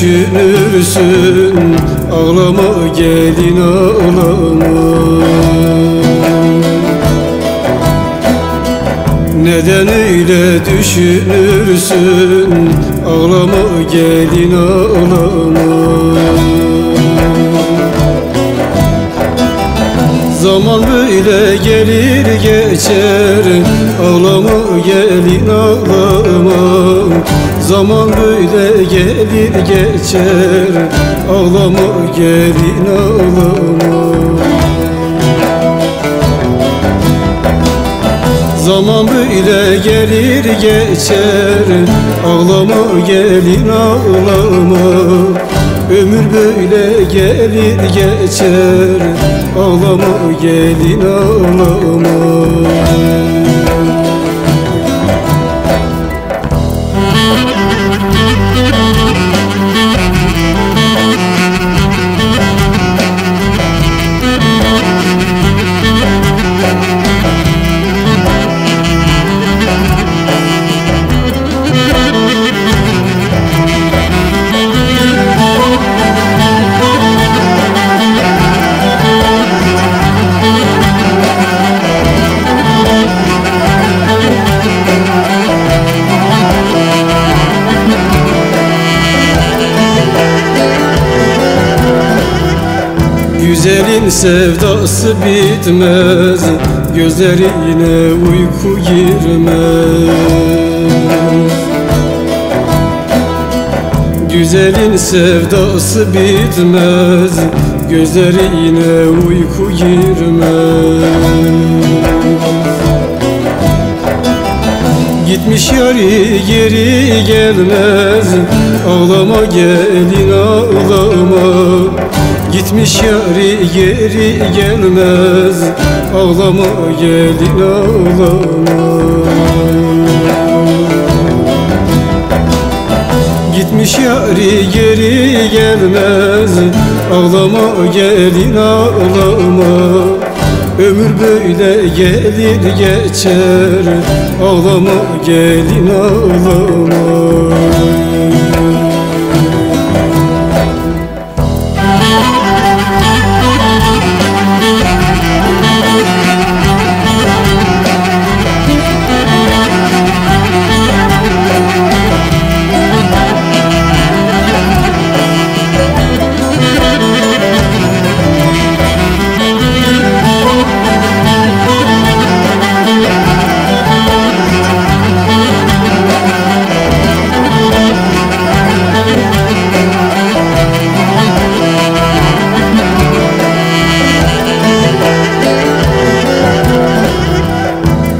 düşünürsün, ağlama gelin ağlama. Neden öyle düşünürsün, ağlama gelin ağlama. Zaman böyle gelir geçer, ağlama gelin ağlama. Zaman böyle gelir geçer, ağlama gelin ağlama. Zaman böyle gelir geçer, ağlama gelin ağlama. Ömür böyle gelir geçer, ağlama gelin ağlama. Güzelin sevdası bitmez, gözlerine uyku girmez. Güzelin sevdası bitmez, gözlerine uyku girmez. Gitmiş yari geri gelmez, ağlama gelin ağlama. Gitmiş yari geri gelmez, ağlama gelin ağlama. Gitmiş yari geri gelmez, ağlama gelin ağlama. Ömür böyle gelir geçer, ağlama gelin ağlama.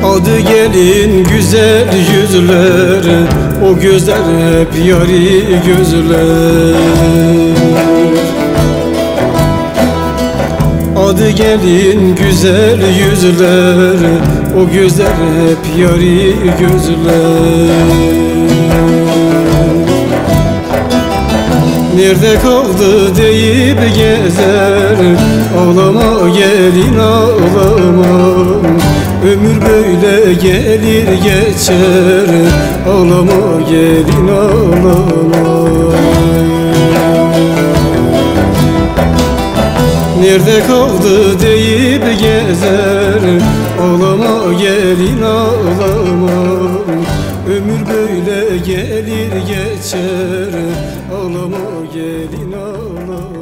Adı gelin güzel yüzler, o gözler hep yari gözler. Adı gelin güzel yüzler, o gözler hep yari gözler. Nerede kaldı deyip gezer, ağlama gelin ağlama. Ömür böyle gelir geçer, ağlama gelin ağlama. Nerede kaldı deyip gezer, ağlama gelin ağlama. Ömür böyle gelir geçer, ağlama gelin ağlama.